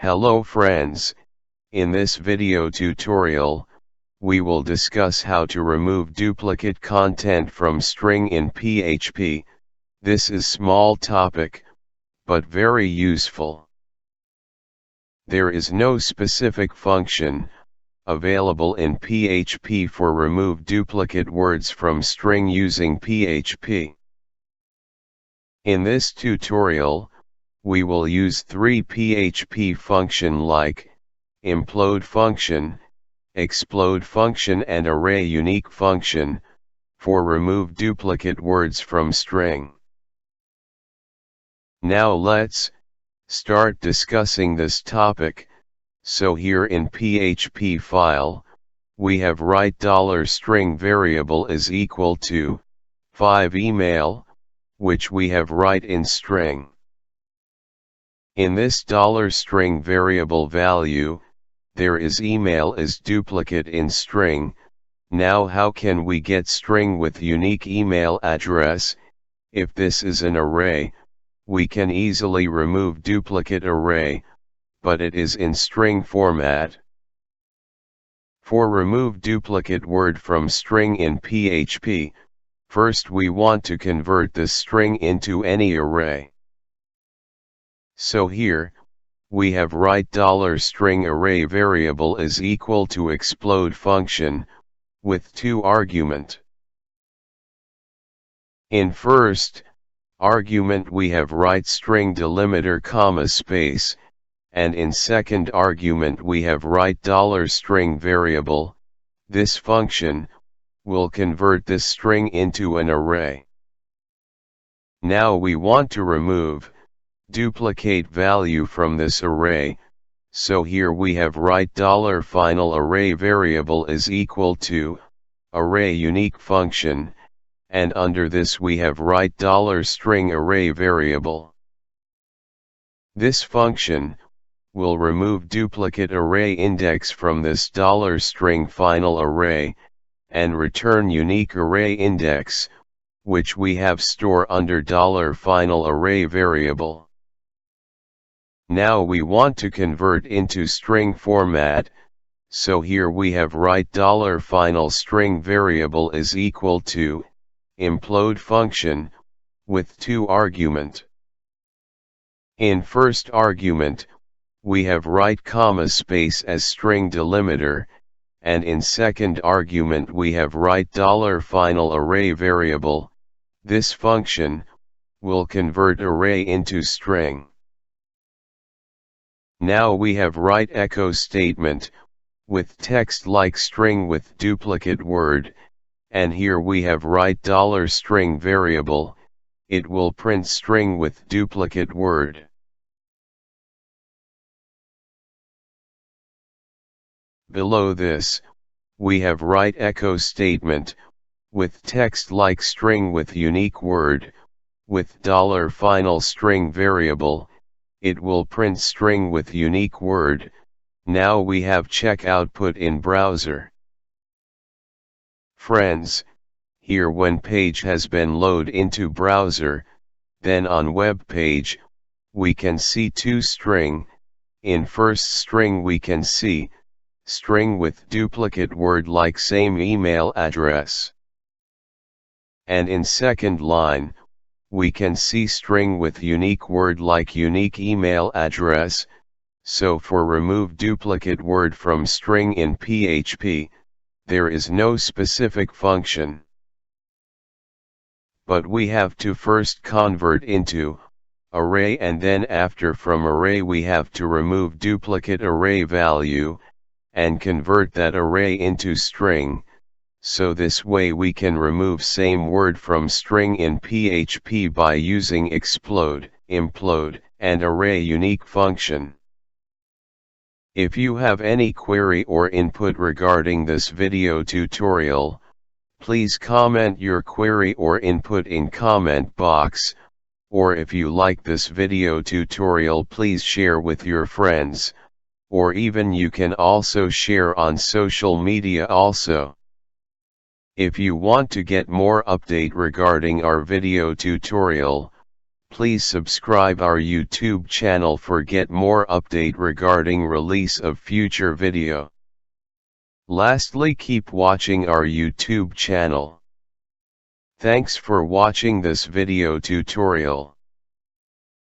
Hello friends, in this video tutorial, we will discuss how to remove duplicate content from string in PHP. This is small topic, but very useful. There is no specific function available in PHP for remove duplicate words from string using PHP. In this tutorial, we will use three PHP function like implode function, explode function and array unique function for remove duplicate words from string. Now let's start discussing this topic. So here in PHP file, we have write $string variable is equal to 5 email, which we have write in string. In this $string variable value, there is email is duplicate in string. Now how can we get string with unique email address? If this is an array, we can easily remove duplicate array, but it is in string format. For remove duplicate word from string in PHP, first we want to convert this string into any array. So here, we have write $string array variable is equal to explode function, with 2 argument. In first argument we have write string delimiter comma space, and in second argument we have write $string variable. This function will convert this string into an array. Now we want to remove duplicate value from this array, so here we have write $final array variable is equal to array unique function, and under this we have write $string array variable. This function will remove duplicate array index from this $string final array, and return unique array index, which we have store under $final array variable. Now we want to convert into string format, so here we have write $final string variable is equal to implode function, with 2 argument. In first argument, we have write comma space as string delimiter, and in second argument we have write $final array variable. This function will convert array into string. Now we have write echo statement, with text like string with duplicate word, and here we have write $string variable, it will print string with duplicate word. Below this, we have write echo statement, with text like string with unique word, with $final string variable, it will print string with unique word. Now we have check output in browser. Friends, here when page has been loaded into browser, then on web page, we can see 2 string. In first string we can see string with duplicate word like same email address. And in second line, we can see string with unique word like unique email address. So for remove duplicate word from string in PHP, there is no specific function. But we have to first convert into array, and then after from array we have to remove duplicate array value, and convert that array into string. So this way we can remove same word from string in PHP by using explode, implode, and array unique function. If you have any query or input regarding this video tutorial, please comment your query or input in comment box, or if you like this video tutorial please share with your friends, or even you can also share on social media also. If you want to get more update regarding our video tutorial, Please subscribe our YouTube channel for get more update regarding release of future video. Lastly, keep watching our YouTube channel. Thanks for watching this video tutorial.